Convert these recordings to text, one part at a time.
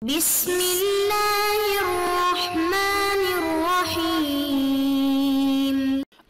بسم اللہ الرحمن الرحیم۔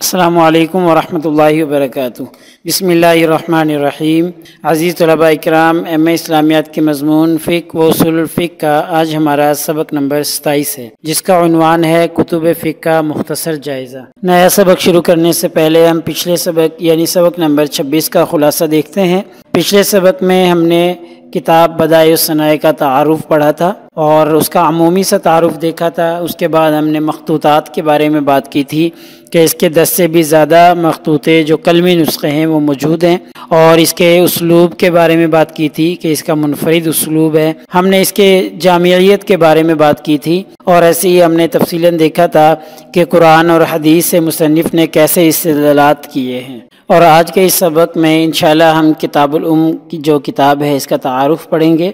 السلام علیکم ورحمۃ اللہ وبرکاتہ۔ بسم اللہ الرحمن الرحیم۔ عزیز طلباء اکرام، ایم اے اسلامیات کے مضمون فقہ و اصول الفقہ کا آج ہمارا سبق نمبر 27 ہے، جس کا عنوان ہے کتب فقہ کا مختصر جائزہ۔ نیا سبق شروع کرنے سے پہلے ہم پچھلے سبق یعنی سبق نمبر 26 کا خلاصہ دیکھتے ہیں۔ پچھلے سبق میں ہم نے کتاب بدائع الصنائع کا تعارف پڑھا تھا اور اس کا عمومی سا تعارف دیکھا تھا۔ اس کے بعد ہم نے مخطوطات کے بارے میں بات کی تھی کہ اس کے 10 سے بھی زیادہ مخطوطے جو قلمی نسخے ہیں وہ موجود ہیں، اور اس کے اسلوب کے بارے میں بات کی تھی کہ اس کا منفرد اسلوب ہے۔ ہم نے اس کے جامعیت کے بارے میں بات کی تھی، اور ایسے ہی ہم نے تفصیلاً دیکھا تھا کہ قرآن اور حدیث سے مصنف نے کیسے استدلالات کیے ہیں۔ اور آج کے اس سبق میں انشاءاللہ ہم کتاب الام کی جو کتاب ہے اس کا تعارف پڑھیں گے،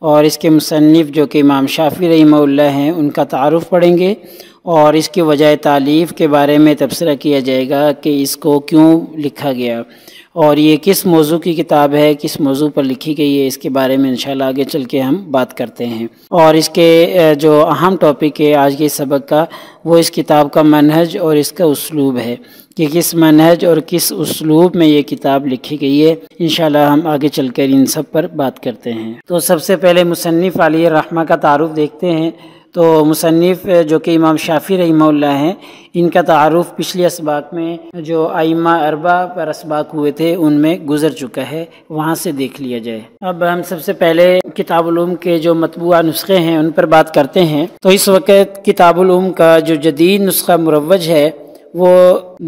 اور اس کے مصنف جو کہ امام شافعی رحمہ اللہ ہیں ان کا تعارف پڑھیں گے، اور اس کی وجہ تالیف کے بارے میں تبصرہ کیا جائے گا کہ اس کو کیوں لکھا گیا، اور یہ کس موضوع کی کتاب ہے، کس موضوع پر لکھی گئی ہے، اس کے بارے میں انشاءاللہ آگے چل کے ہم بات کرتے ہیں۔ اور اس کے جو اہم ٹاپک ہے آج کے سبق کا، وہ اس کتاب کا منہج اور اس کا اسلوب ہے کہ کس منہج اور کس اسلوب میں یہ کتاب لکھی گئی ہے۔ انشاءاللہ ہم آگے چل کر ان سب پر بات کرتے ہیں۔ تو سب سے پہلے مصنف علیہ الرحمہ کا تعارف دیکھتے ہیں۔ تو مصنف جو کہ امام شافعی رحمہ اللہ ہیں، ان کا تعارف پچھلی اسباق میں جو ائمہ اربعہ پر اسباق ہوئے تھے ان میں گزر چکا ہے، وہاں سے دیکھ لیا جائے۔ اب ہم سب سے پہلے کتاب الام کے جو مطبوعہ نسخے ہیں ان پر بات کرتے ہیں۔ تو اس وقت کتاب الام کا جو جدید نسخہ مروج ہے وہ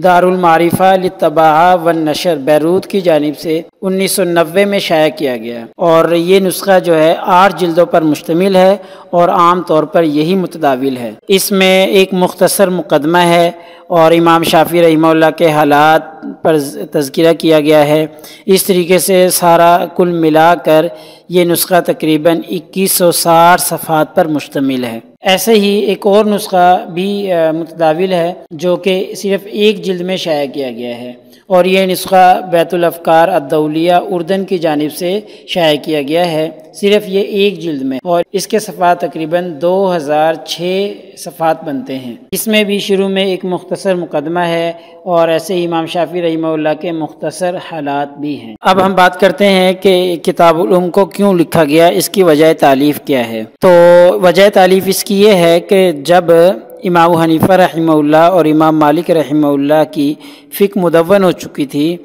دارالمعارفہ للطباعہ والنشر بیروت کی جانب سے 1990 میں شائع کیا گیا، اور یہ نسخہ جو ہے 8 جلدوں پر مشتمل ہے اور عام طور پر یہی متداول ہے۔ اس میں ایک مختصر مقدمہ ہے اور امام شافعی رحمہ اللہ کے حالات پر تذکرہ کیا گیا ہے۔ اس طریقے سے سارا کل ملا کر یہ نسخہ تقریباً 2160 صفحات پر مشتمل ہے۔ ایسے ہی ایک اور نسخہ بھی متداول ہے جو کہ صرف ایک جلد میں شائع کیا گیا ہے، اور یہ نسخہ بیت الافکار الدولیہ اردن کی جانب سے شائع کیا گیا ہے، صرف یہ ایک جلد میں، اور اس کے صفحات تقریباً 2006 صفحات بنتے ہیں۔ اس میں بھی شروع میں ایک مختصر مقدمہ ہے، اور ایسے ہی امام شافعی رحمہ اللہ کے مختصر حالات بھی ہیں۔ اب ہم بات کرتے ہیں کہ کتاب الام کو کیوں لکھا گیا، اس کی وجہ تالیف کیا ہے۔ تو وجہ تالیف اس کی یہ ہے کہ جب امام حنیفہ رحمہ اللہ اور امام مالک رحمہ اللہ کی فقہ مدون ہو چکی تھی،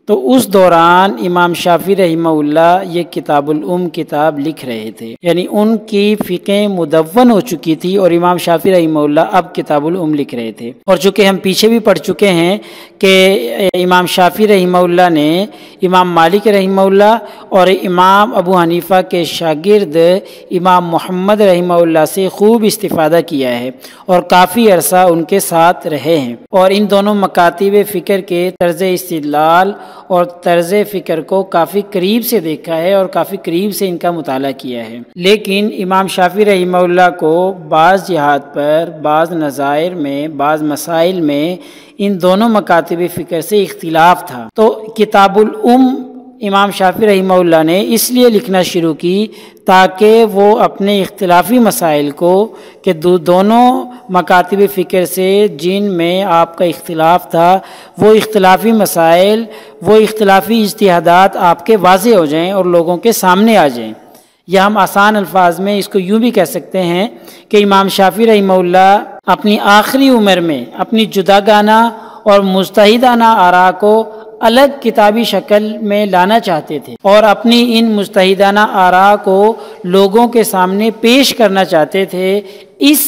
تو اس دوران امام شافعی رحمہ اللہ یہ کتاب الام کتاب لکھ رہے تھے، یعنی ان کی فقہ مدون ہو چکی تھی اور امام شافعی رحمہ اللہ اب کتاب الام لکھ رہے تھے۔ اور چونکہ ہم پیچھے بھی پڑھ چکے ہیں کہ امام شافعی رحمہ اللہ نے امام مالک رحمہ اللہ اور امام ابو حنیفہ کے شاگرد امام محمد رحمہ اللہ سے خوب استفادہ کیا ہے اور کافی عرصہ ان کے ساتھ رہے ہیں، اور ان دونوں مکاتب فکر کے طرز استدلال اور طرز فکر کو کافی قریب سے دیکھا ہے اور کافی قریب سے ان کا مطالعہ کیا ہے۔ لیکن امام شافعی رحمہ اللہ کو بعض جہات پر، بعض نظائر میں، بعض مسائل میں ان دونوں مکاتب فکر سے اختلاف تھا، تو کتاب الام امام شافعی رحمہ اللہ نے اس لیے لکھنا شروع کی تاکہ وہ اپنے اختلافی مسائل کو کہ دونوں مکاتب فکر سے جن میں آپ کا اختلاف تھا، وہ اختلافی مسائل، وہ اختلافی اجتہادات آپ کے واضح ہو جائیں اور لوگوں کے سامنے آ جائیں۔ یا ہم آسان الفاظ میں اس کو یوں بھی کہہ سکتے ہیں کہ امام شافعی رحمہ اللہ اپنی آخری عمر میں اپنی جداگانہ اور مجتہدانہ آراء کو الگ کتابی شکل میں لانا چاہتے تھے، اور اپنی ان مجتہدانہ آراء کو لوگوں کے سامنے پیش کرنا چاہتے تھے۔ اس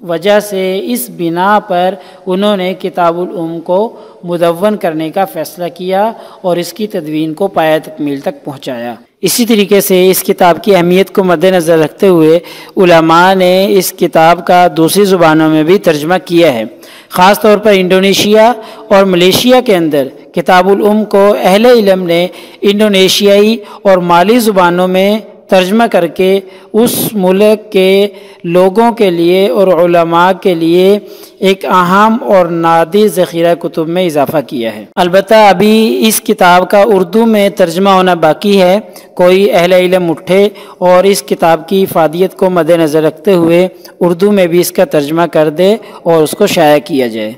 وجہ سے، اس بنا پر انہوں نے کتاب الام کو مدون کرنے کا فیصلہ کیا اور اس کی تدوین کو پایہ تکمیل تک پہنچایا۔ اسی طریقے سے اس کتاب کی اہمیت کو مد نظر رکھتے ہوئے علماء نے اس کتاب کا دوسری زبانوں میں بھی ترجمہ کیا ہے۔ خاص طور پر انڈونیشیا اور ملیشیا کے اندر کتاب الام کو اہل علم نے انڈونیشیائی اور مالی زبانوں میں ترجمہ کر کے اس ملک کے لوگوں کے لیے اور علماء کے لیے ایک اہم اور نادر ذخیرہ کتب میں اضافہ کیا ہے۔ البتہ ابھی اس کتاب کا اردو میں ترجمہ ہونا باقی ہے، کوئی اہل علم اٹھے اور اس کتاب کی افادیت کو مد نظر رکھتے ہوئے اردو میں بھی اس کا ترجمہ کر دے اور اس کو شائع کیا جائے۔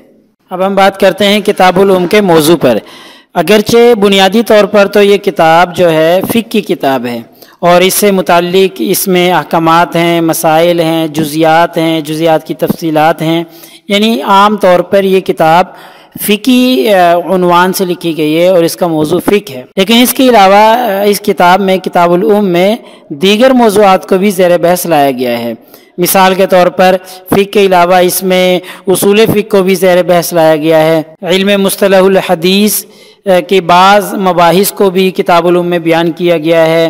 اب ہم بات کرتے ہیں کتاب الام کے موضوع پر۔ اگرچہ بنیادی طور پر تو یہ کتاب جو ہے فقہ کی کتاب ہے اور اس سے متعلق اس میں احکامات ہیں، مسائل ہیں، جزیات کی تفصیلات ہیں، یعنی عام طور پر یہ کتاب فقہی عنوان سے لکھی گئی ہے اور اس کا موضوع فقہ ہے۔ لیکن اس کے علاوہ اس کتاب میں کتاب الام میں دیگر موضوعات کو بھی زیر بحث لایا گیا ہے۔ مثال کے طور پر فقہ کے علاوہ اس میں اصول فقہ کو بھی زیر بحث لایا گیا ہے، علم مصطلح الحدیث کے بعض مباحث کو بھی کتاب الام میں بیان کیا گیا ہے،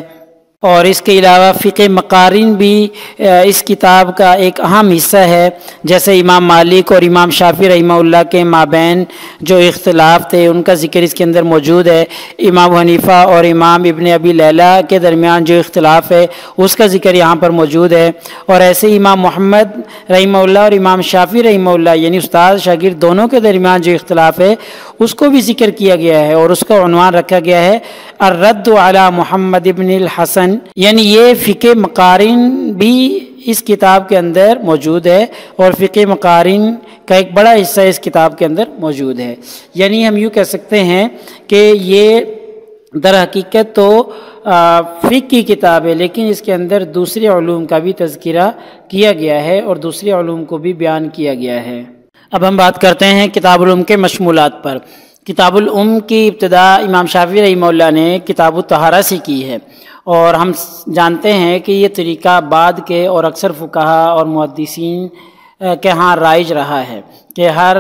اور اس کے علاوہ فقہ مقارن بھی اس کتاب کا ایک اہم حصہ ہے، جیسے امام مالک اور امام شافعی رحمہ اللہ کے مابین جو اختلاف تھے ان کا ذکر اس کے اندر موجود ہے، امام حنیفہ اور امام ابن ابی لیلہ کے درمیان جو اختلاف ہے اس کا ذکر یہاں پر موجود ہے، اور ایسے امام محمد رحمہ اللہ اور امام شافعی رحمہ اللہ یعنی استاد شاگرد دونوں کے درمیان جو اختلاف ہے اس کو بھی ذکر کیا گیا ہے، اور اس کا عنوان رکھا گیا ہے الرد علی محمد ابن الحسن، یعنی یہ فقہ مقارن بھی اس کتاب کے اندر موجود ہے اور فقہ مقارن کا ایک بڑا حصہ اس کتاب کے اندر موجود ہے۔ یعنی ہم یوں کہہ سکتے ہیں کہ یہ در حقیقت تو فقہ کی کتاب ہے، لیکن اس کے اندر دوسرے علوم کا بھی تذکرہ کیا گیا ہے اور دوسرے علوم کو بھی بیان کیا گیا ہے۔ اب ہم بات کرتے ہیں کتاب الام کے مشمولات پر۔ کتاب الام کی ابتدا امام شافعی رحمہ اللہ نے کتاب الطہارہ سے کی ہے، اور ہم جانتے ہیں کہ یہ طریقہ بعد کے اور اکثر فقہا اور محدثین کے ہاں رائج رہا ہے کہ ہر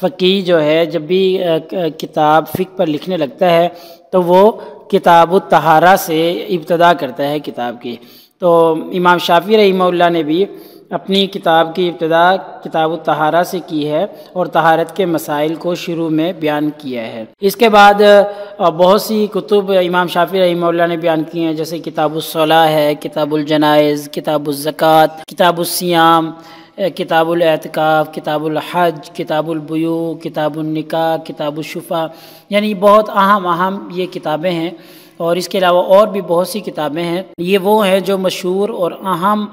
فقیہ جو ہے جب بھی کتاب فقہ پر لکھنے لگتا ہے تو وہ کتاب الطہارہ سے ابتدا کرتا ہے کتاب کی۔ تو امام شافعی رحمہ اللہ نے بھی اپنی کتاب کی ابتدا کتاب الطہارہ سے کی ہے اور طہارت کے مسائل کو شروع میں بیان کیا ہے۔ اس کے بعد بہت سی کتب امام شافعی رحمہ اللہ نے بیان کی ہیں، جیسے کتاب الصلاۃ ہے، کتاب الجنائز، کتاب الزکوٰۃ، کتاب الصیام، کتاب الاعتکاف، کتاب الحج، کتاب البیوع، کتاب النکاح، کتاب الشفع، یعنی بہت اہم یہ کتابیں ہیں، اور اس کے علاوہ اور بھی بہت سی کتابیں ہیں۔ یہ وہ ہیں جو مشہور اور اہم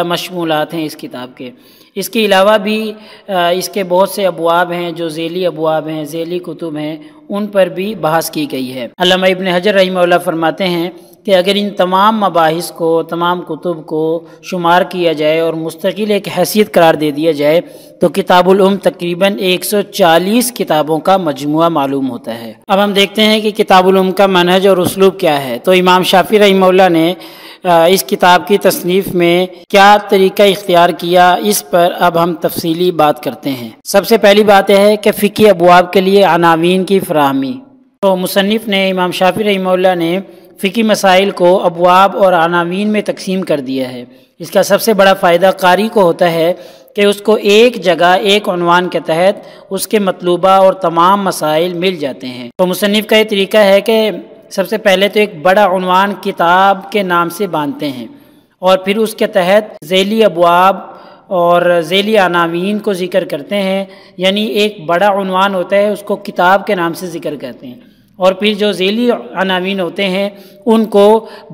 مشمولات ہیں اس کتاب کے۔ اس کے علاوہ بھی اس کے بہت سے ابواب ہیں جو ذیلی ابواب ہیں، ذیلی کتب ہیں، ان پر بھی بحث کی گئی ہے۔ علامہ ابن حجر رحمہ اللہ فرماتے ہیں کہ اگر ان تمام مباحث کو، تمام کتب کو شمار کیا جائے اور مستقل ایک حیثیت قرار دے دیا جائے تو کتاب الام تقریباً 140 کتابوں کا مجموعہ معلوم ہوتا ہے۔ اب ہم دیکھتے ہیں کہ کتاب الام کا منہج اور اسلوب کیا ہے۔ تو امام شافعی رحمہ اللہ نے اس کتاب کی تصنیف میں کیا طریقہ اختیار کیا، اس پر اب ہم تفصیلی بات کرتے ہیں۔ سب سے پہلی بات یہ ہے کہ فقہی ابواب کے لیے عناوین کی فراہمی۔ تو مصنف نے امام شافعی رحمہ اللہ نے فقہی مسائل کو ابواب اور عناوین میں تقسیم کر دیا ہے۔ اس کا سب سے بڑا فائدہ قاری کو ہوتا ہے کہ اس کو ایک جگہ ایک عنوان کے تحت اس کے مطلوبہ اور تمام مسائل مل جاتے ہیں۔ تو مصنف کا یہ طریقہ ہے کہ سب سے پہلے تو ایک بڑا عنوان کتاب کے نام سے باندھتے ہیں، اور پھر اس کے تحت ذیلی ابواب اور ذیلی عناوین کو ذکر کرتے ہیں، یعنی ایک بڑا عنوان ہوتا ہے اس کو کتاب کے نام سے ذکر کرتے ہیں، اور پھر جو ذیلی عناوین ہوتے ہیں ان کو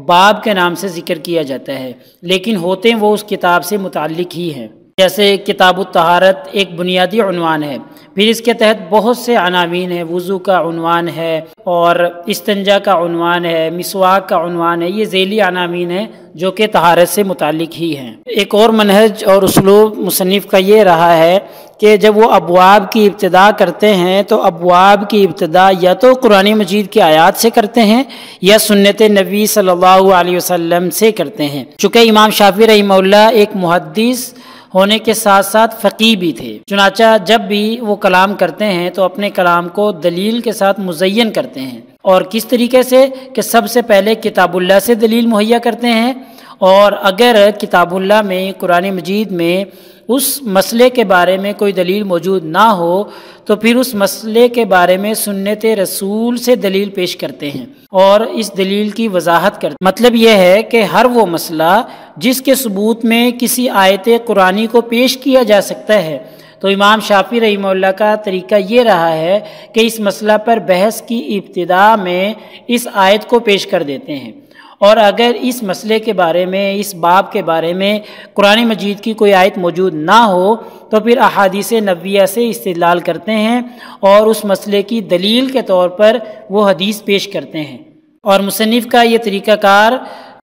باب کے نام سے ذکر کیا جاتا ہے، لیکن ہوتے وہ اس کتاب سے متعلق ہی ہیں۔ جیسے کتاب الطہارت ایک بنیادی عنوان ہے، پھر اس کے تحت بہت سے عناوین ہیں، وضو کا عنوان ہے اور استنجا کا عنوان ہے، مسواک کا عنوان ہے، یہ ذیلی عناوین ہیں جو کہ طہارت سے متعلق ہی ہیں۔ ایک اور منہج اور اسلوب مصنف کا یہ رہا ہے کہ جب وہ ابواب کی ابتدا کرتے ہیں تو ابواب کی ابتدا یا تو قرآن مجید کی آیات سے کرتے ہیں یا سنت نبی صلی اللہ علیہ وسلم سے کرتے ہیں۔ چونکہ امام شافعی رحمہ اللہ ایک محدث ہونے کے ساتھ ساتھ فقیہ بھی تھے، چنانچہ جب بھی وہ کلام کرتے ہیں تو اپنے کلام کو دلیل کے ساتھ مزین کرتے ہیں، اور کس طریقے سے کہ سب سے پہلے کتاب اللہ سے دلیل مہیا کرتے ہیں اور اگر کتاب اللہ میں قرآن مجید میں اس مسئلے کے بارے میں کوئی دلیل موجود نہ ہو تو پھر اس مسئلے کے بارے میں سنت رسول سے دلیل پیش کرتے ہیں اور اس دلیل کی وضاحت کرتے ہیں۔ مطلب یہ ہے کہ ہر وہ مسئلہ جس کے ثبوت میں کسی آیت قرآنی کو پیش کیا جا سکتا ہے، تو امام شافعی رحمہ اللہ کا طریقہ یہ رہا ہے کہ اس مسئلہ پر بحث کی ابتدا میں اس آیت کو پیش کر دیتے ہیں، اور اگر اس مسئلے کے بارے میں، اس باب کے بارے میں قرآن مجید کی کوئی آیت موجود نہ ہو تو پھر احادیث نبویہ سے استدلال کرتے ہیں اور اس مسئلے کی دلیل کے طور پر وہ حدیث پیش کرتے ہیں۔ اور مصنف کا یہ طریقہ کار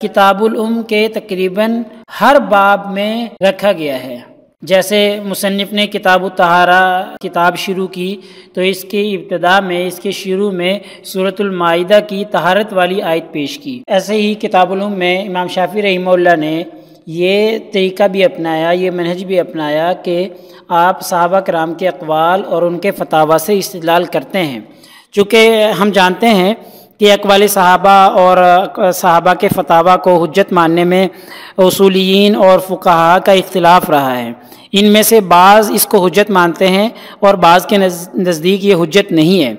کتاب الام کے تقریباً ہر باب میں رکھا گیا ہے۔ جیسے مصنف نے کتاب الطہارہ کتاب شروع کی تو اس کی ابتدا میں، اس کے شروع میں سورۃ المائدہ کی طہارت والی آیت پیش کی۔ ایسے ہی کتاب الام میں امام شافعی رحمہ اللہ نے یہ طریقہ بھی اپنایا، یہ منہج بھی اپنایا کہ آپ صحابہ کرام کے اقوال اور ان کے فتاویٰ سے استدلال کرتے ہیں، چونکہ ہم جانتے ہیں کہ اقوال صحابہ اور صحابہ کے فتاویٰ کو حجت ماننے میں اصولیین اور فقہاء کا اختلاف رہا ہے۔ ان میں سے بعض اس کو حجت مانتے ہیں اور بعض کے نزدیک یہ حجت نہیں ہے،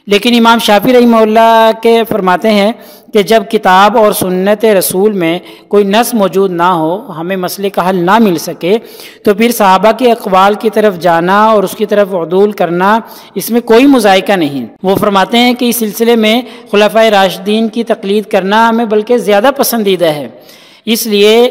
لیکن امام شافعی رحمہ اللہ کے فرماتے ہیں کہ جب کتاب اور سنت رسول میں کوئی نص موجود نہ ہو، ہمیں مسئلے کا حل نہ مل سکے، تو پھر صحابہ کے اقوال کی طرف جانا اور اس کی طرف عدول کرنا، اس میں کوئی مذائقہ نہیں۔ وہ فرماتے ہیں کہ اس سلسلے میں خلفائے راشدین کی تقلید کرنا ہمیں بلکہ زیادہ پسندیدہ ہے۔ اس لیے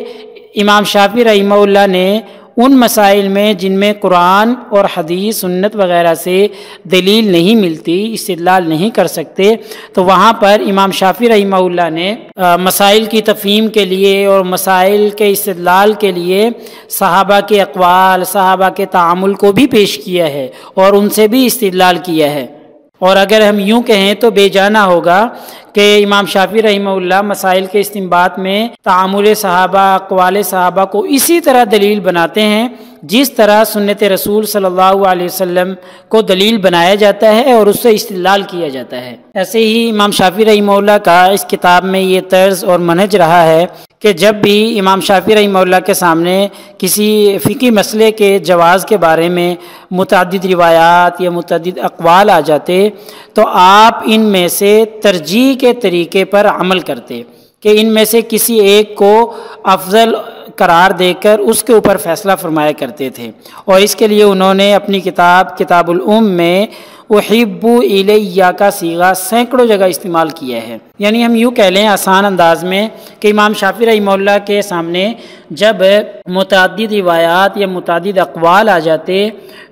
امام شافعی رحمہ اللہ نے ان مسائل میں جن میں قرآن اور حدیث سنت وغیرہ سے دلیل نہیں ملتی، استدلال نہیں کر سکتے، تو وہاں پر امام شافعی رحمہ اللہ نے مسائل کی تفہیم کے لیے اور مسائل کے استدلال کے لیے صحابہ کے اقوال، صحابہ کے تعامل کو بھی پیش کیا ہے اور ان سے بھی استدلال کیا ہے۔ اور اگر ہم یوں کہیں تو بے جانا ہوگا کہ امام شافعی رحمہ اللہ مسائل کے استنباط میں تعامل صحابہ، اقوال صحابہ کو اسی طرح دلیل بناتے ہیں جس طرح سنت رسول صلی اللہ علیہ وسلم کو دلیل بنایا جاتا ہے اور اس سے استدلال کیا جاتا ہے۔ ایسے ہی امام شافعی رحمہ اللہ کا اس کتاب میں یہ طرز اور منہج رہا ہے کہ جب بھی امام شافعی رحمہ اللہ کے سامنے کسی فقہی مسئلے کے جواز کے بارے میں متعدد روایات یا متعدد اقوال آ جاتے تو آپ ان میں سے ترجیح کے طریقے پر عمل کرتے کہ ان میں سے کسی ایک کو افضل قرار دے کر اس کے اوپر فیصلہ فرمایا کرتے تھے، اور اس کے لیے انہوں نے اپنی کتاب الام میں احب الیہ کا صیغہ سینکڑوں جگہ استعمال کیا ہے۔ یعنی ہم یوں کہہ لیں آسان انداز میں کہ امام شافعی رحمہ اللہ کے سامنے جب متعدد روایات یا متعدد اقوال آ جاتے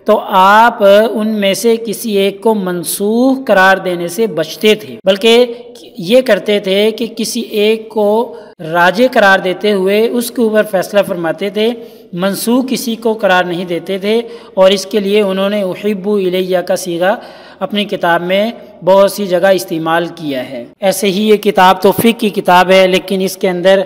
تو آپ ان میں سے کسی ایک کو منسوخ قرار دینے سے بچتے تھے، بلکہ یہ کرتے تھے کہ کسی ایک کو راجح قرار دیتے ہوئے اس کے اوپر فیصلہ فرماتے تھے، منسوخ کسی کو قرار نہیں دیتے تھے، اور اس کے لیے انہوں نے احب الیہ کا صیغہ اپنی کتاب میں بہت سی جگہ استعمال کیا ہے۔ ایسے ہی یہ کتاب تو فقہ کی کتاب ہے، لیکن اس کے اندر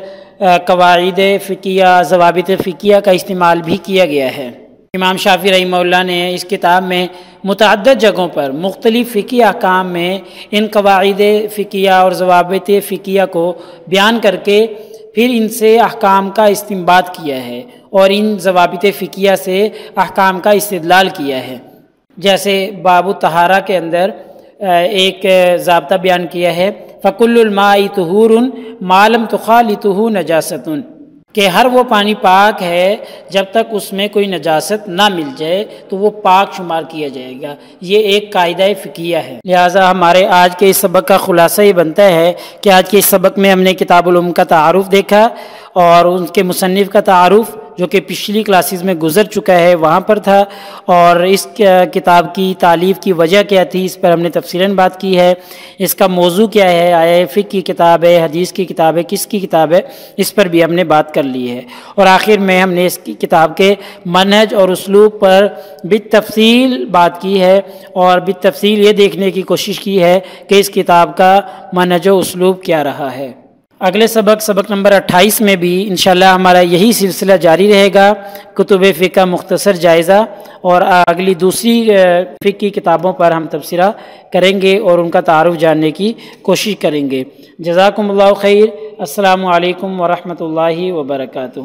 قواعد فقہیہ، ضوابط فقہیہ کا استعمال بھی کیا گیا ہے۔ امام شافعی رحمہ اللہ نے اس کتاب میں متعدد جگہوں پر مختلف فقہی احکام میں ان قواعد فقہیہ اور ضوابط فقہیہ کو بیان کر کے پھر ان سے احکام کا استنباط کیا ہے اور ان ضوابط فقہیہ سے احکام کا استدلال کیا ہے۔ جیسے باب الطہارہ کے اندر ایک ضابطہ بیان کیا ہے، فَكُلُّ الْمَاءِ طُهُورٌ مَا لَمْ تُخَالِطُهُ نَجَاسَةٌ، کہ ہر وہ پانی پاک ہے جب تک اس میں کوئی نجاست نہ مل جائے تو وہ پاک شمار کیا جائے گا۔ یہ ایک قاعدہ فقہیہ ہے۔ لہٰذا ہمارے آج کے اس سبق کا خلاصہ یہ بنتا ہے کہ آج کے اس سبق میں ہم نے کتاب الام کا تعارف دیکھا اور ان کے مصنف کا تعارف جو کہ پچھلی کلاسز میں گزر چکا ہے وہاں پر تھا، اور اس کتاب کی تالیف کی وجہ کیا تھی اس پر ہم نے تفصیلاً بات کی ہے۔ اس کا موضوع کیا ہے، آیا فقہ کی کتاب ہے، حدیث کی کتاب ہے، کس کی کتاب ہے، اس پر بھی ہم نے بات کر لی ہے، اور آخر میں ہم نے اس کی کتاب کے منہج اور اسلوب پر بالتفصیل بات کی ہے اور بالتفصیل یہ دیکھنے کی کوشش کی ہے کہ اس کتاب کا منہج و اسلوب کیا رہا ہے۔ اگلے سبق نمبر 28 میں بھی انشاءاللہ ہمارا یہی سلسلہ جاری رہے گا، کتب فقہ مختصر جائزہ، اور اگلی دوسری فقہ کی کتابوں پر ہم تبصرہ کریں گے اور ان کا تعارف جاننے کی کوشش کریں گے۔ جزاکم اللہ خیر۔ السلام علیکم ورحمۃ اللہ وبرکاتہ۔